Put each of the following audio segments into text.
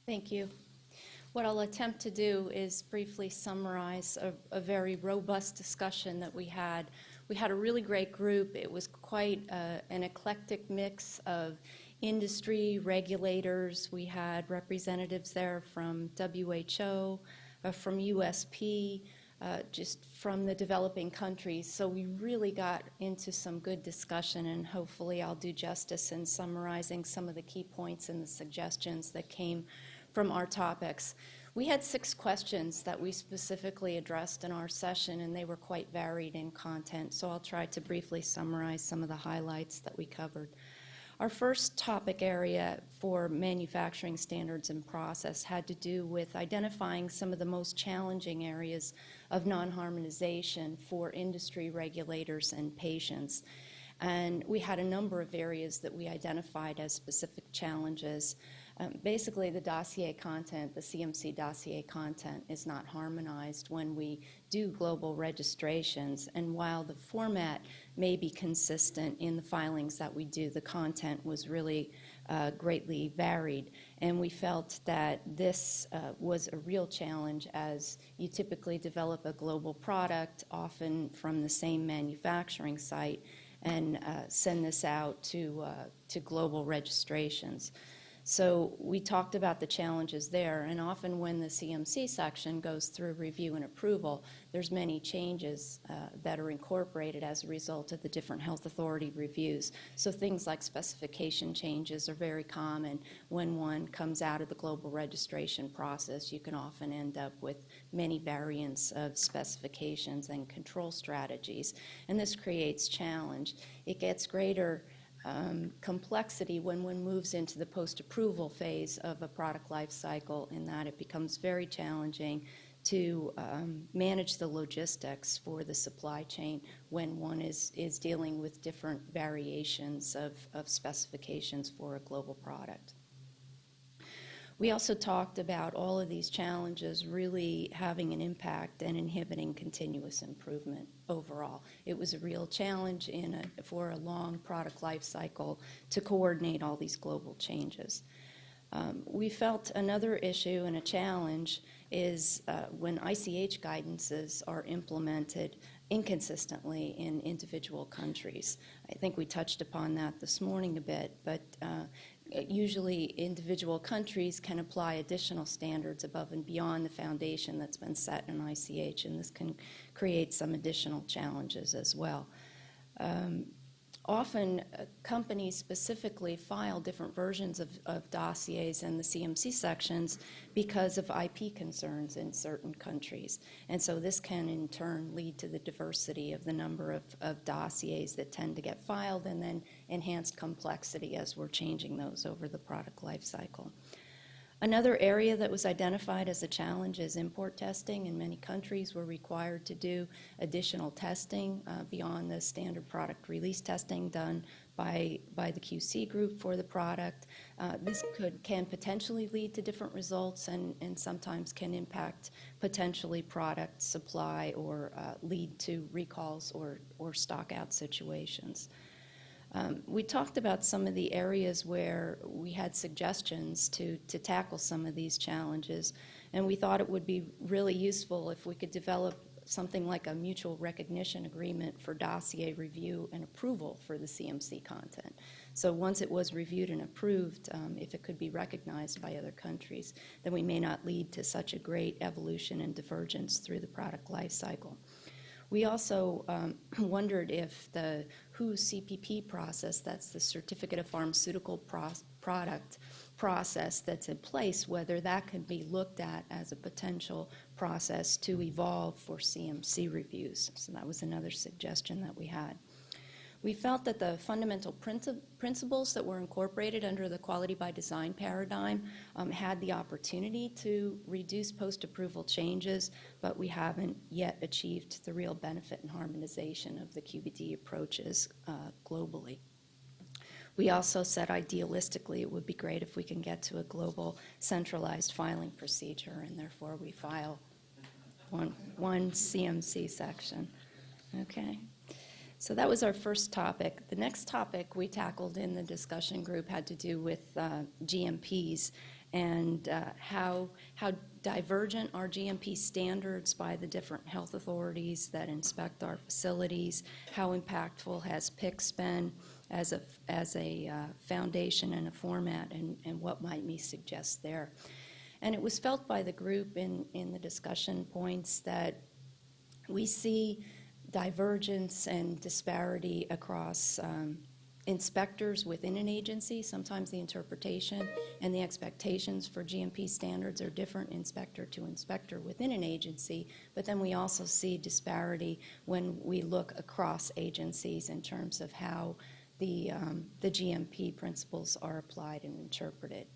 Thank you. What I'll attempt to do is briefly summarize a very robust discussion that we had. We had a really great group. It was quite an eclectic mix of industry, regulators. We had representatives there from WHO, from USP, just from the developing countries. So we really got into some good discussion, and hopefully I'll do justice in summarizing some of the key points and the suggestions that came from our topics. We had 6 questions that we specifically addressed in our session, and they were quite varied in content, so I'll try to briefly summarize some of the highlights that we covered. Our first topic area for manufacturing standards and process had to do with identifying some of the most challenging areas of non-harmonization for industry regulators and patients. And we had a number of areas that we identified as specific challenges. Basically, the dossier content, the CMC dossier content, is not harmonized when we do global registrations. And while the format may be consistent in the filings that we do, the content was really greatly varied. And we felt that this was a real challenge, as you typically develop a global product, often from the same manufacturing site, and send this out to global registrations. So we talked about the challenges there, and often when the CMC section goes through review and approval, there's many changes that are incorporated as a result of the different health authority reviews. So things like specification changes are very common. When one comes out of the global registration process, you can often end up with many variants of specifications and control strategies, and this creates challenge. It gets greater complexity when one moves into the post-approval phase of a product life cycle, in that it becomes very challenging to manage the logistics for the supply chain when one is dealing with different variations of specifications for a global product. We also talked about all of these challenges really having an impact and inhibiting continuous improvement overall. It was a real challenge for a long product life cycle to coordinate all these global changes. We felt another issue and a challenge is when ICH guidances are implemented inconsistently in individual countries. I think we touched upon that this morning a bit, but usually individual countries can apply additional standards above and beyond the foundation that's been set in ICH, and this can create some additional challenges as well. Often companies specifically file different versions of dossiers in the CMC sections because of IP concerns in certain countries. And so this can in turn lead to the diversity of the number of dossiers that tend to get filed, and then enhanced complexity as we're changing those over the product life cycle. Another area that was identified as a challenge is import testing, and many countries were required to do additional testing beyond the standard product release testing done by the QC group for the product. This can potentially lead to different results, and sometimes can impact potentially product supply or lead to recalls or stock out situations. We talked about some of the areas where we had suggestions to tackle some of these challenges, and we thought it would be really useful if we could develop something like a mutual recognition agreement for dossier review and approval for the CMC content. So once it was reviewed and approved, if it could be recognized by other countries, then we may not lead to such a great evolution and divergence through the product life cycle. We also wondered if the WHO CPP process, that's the Certificate of Pharmaceutical Product process that's in place, whether that could be looked at as a potential process to evolve for CMC reviews. So that was another suggestion that we had. We felt that the fundamental principles that were incorporated under the quality by design paradigm had the opportunity to reduce post-approval changes, but we haven't yet achieved the real benefit and harmonization of the QBD approaches globally. We also said idealistically it would be great if we can get to a global centralized filing procedure, and therefore we file one CMC section. Okay. So that was our first topic. The next topic we tackled in the discussion group had to do with GMPs and how divergent are GMP standards by the different health authorities that inspect our facilities, how impactful has PICS been as a foundation and a format, and what might we suggest there. And it was felt by the group in the discussion points that we see divergence and disparity across inspectors within an agency. Sometimes the interpretation and the expectations for GMP standards are different inspector to inspector within an agency, but then we also see disparity when we look across agencies in terms of how the GMP principles are applied and interpreted.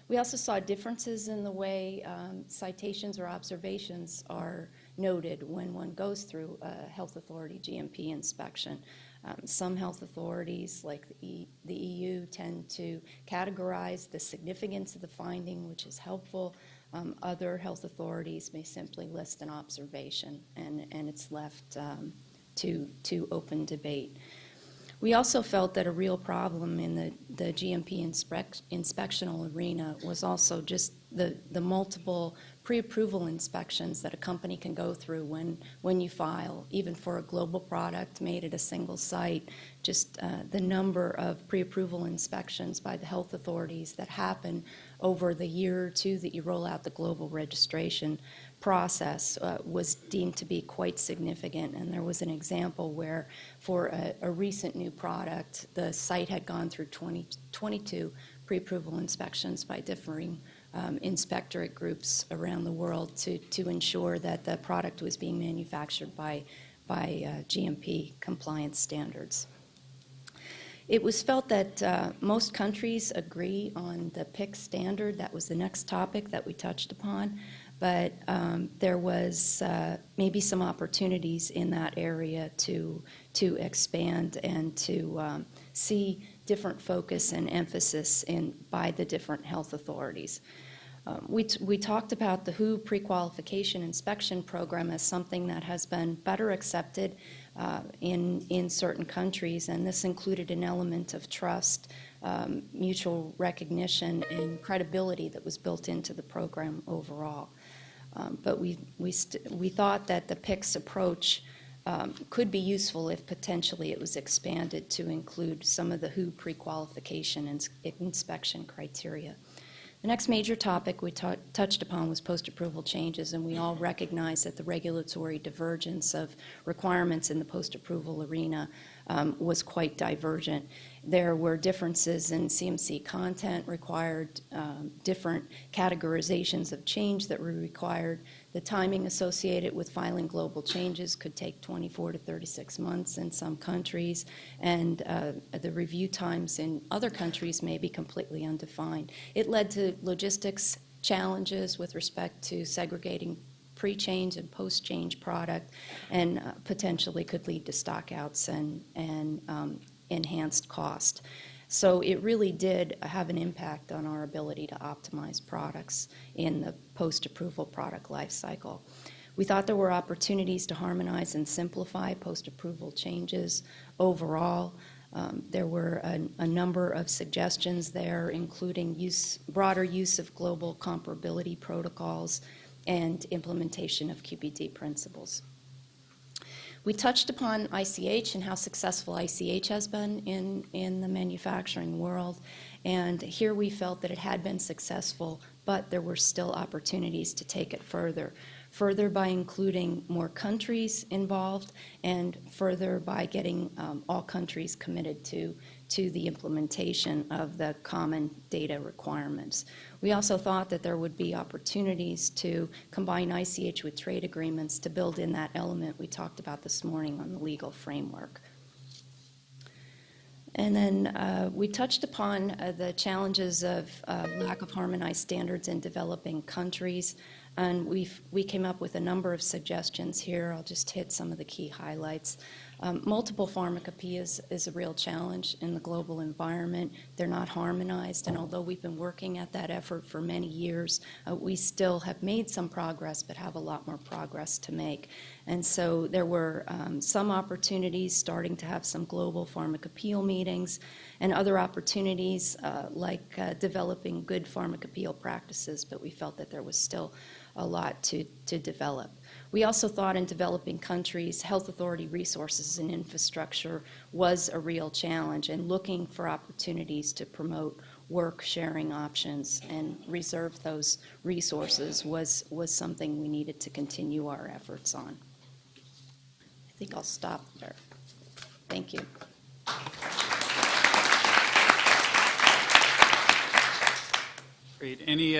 We also saw differences in the way citations or observations are noted when one goes through a health authority GMP inspection. Some health authorities, like the EU, tend to categorize the significance of the finding, which is helpful. Other health authorities may simply list an observation, and it's left to open debate. We also felt that a real problem in the GMP inspectional arena was also just the multiple pre-approval inspections that a company can go through when you file, even for a global product made at a single site. Just the number of pre-approval inspections by the health authorities that happen over the year or two that you roll out the global registration process was deemed to be quite significant. And there was an example where for a recent new product, the site had gone through 22 pre-approval inspections by differing inspectorate groups around the world to ensure that the product was being manufactured by GMP compliance standards. It was felt that most countries agree on the PICS standard. That was the next topic that we touched upon. But there was maybe some opportunities in that area to expand and to see different focus and emphasis by the different health authorities. We talked about the WHO pre-qualification inspection program as something that has been better accepted in certain countries, and this included an element of trust, mutual recognition, and credibility that was built into the program overall. But we thought that the PICS approach could be useful if potentially it was expanded to include some of the WHO pre-qualification and inspection criteria. The next major topic we touched upon was post-approval changes, and we all recognize that the regulatory divergence of requirements in the post-approval arena was quite divergent. There were differences in CMC content required, different categorizations of change that were required. The timing associated with filing global changes could take 24 to 36 months in some countries, and the review times in other countries may be completely undefined. It led to logistics challenges with respect to segregating pre-change and post-change product, and potentially could lead to stockouts and enhanced cost. So it really did have an impact on our ability to optimize products in the post-approval product life cycle. We thought there were opportunities to harmonize and simplify post-approval changes overall. There were a number of suggestions there, including broader use of global comparability protocols and implementation of QPD principles. We touched upon ICH and how successful ICH has been in the manufacturing world, and here we felt that it had been successful, but there were still opportunities to take it further by including more countries involved, and further by getting all countries committed to the implementation of the common data requirements. We also thought that there would be opportunities to combine ICH with trade agreements to build in that element we talked about this morning on the legal framework. And then we touched upon the challenges of lack of harmonized standards in developing countries. And we came up with a number of suggestions here. I'll just hit some of the key highlights. Multiple pharmacopoeias is a real challenge in the global environment. They're not harmonized, and although we've been working at that effort for many years, we still have made some progress, but have a lot more progress to make. And so there were some opportunities starting to have some global pharmacopoeia meetings, and other opportunities like developing good pharmacopoeia practices, but we felt that there was still a lot to develop. We also thought in developing countries, health authority resources and infrastructure was a real challenge, and looking for opportunities to promote work sharing options and reserve those resources was something we needed to continue our efforts on. I think I'll stop there. Thank you. Great. Any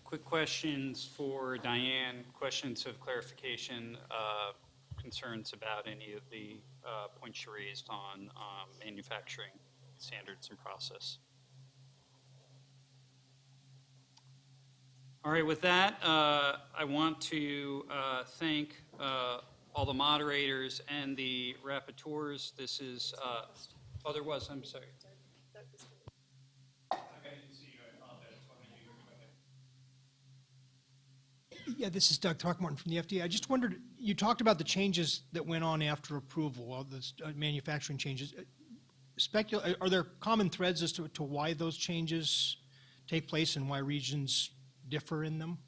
quick questions for Diane? Questions of clarification, concerns about any of the points you raised on manufacturing standards and process? All right, with that, I want to thank all the moderators and the rapporteurs. This is, oh, there was, I'm sorry. Yeah, this is Doug Throckmorton from the FDA. I just wondered, you talked about the changes that went on after approval, all the manufacturing changes. Are there common threads as to why those changes take place and why regions differ in them?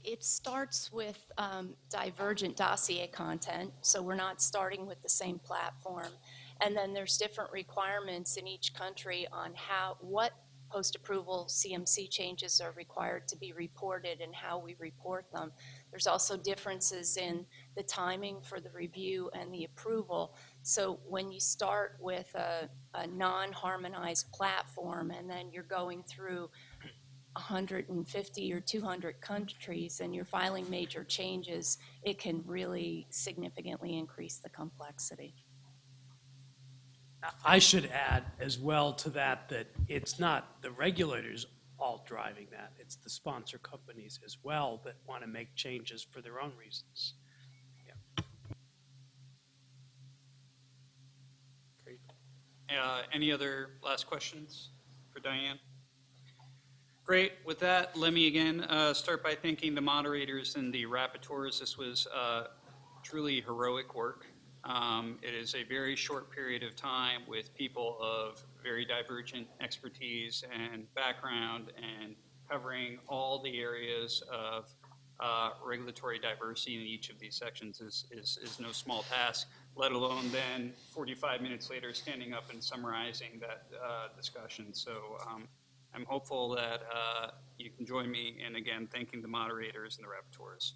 It starts with divergent dossier content, so we're not starting with the same platform. And then there's different requirements in each country on what post-approval CMC changes are required to be reported and how we report them. There's also differences in the timing for the review and the approval. So when you start with a non-harmonized platform and then you're going through 150 or 200 countries and you're filing major changes, it can really significantly increase the complexity. I should add as well to that it's not the regulators all driving that. It's the sponsor companies as well that want to make changes for their own reasons. Yeah. Great. Any other last questions for Diane? Great. With that, let me again start by thanking the moderators and the rapporteurs. This was truly heroic work. It is a very short period of time with people of very divergent expertise and background and covering all the areas of regulatory diversity in each of these sections is no small task, let alone then 45 minutes later standing up and summarizing that discussion. So I'm hopeful that you can join me in, again, thanking the moderators and the rapporteurs.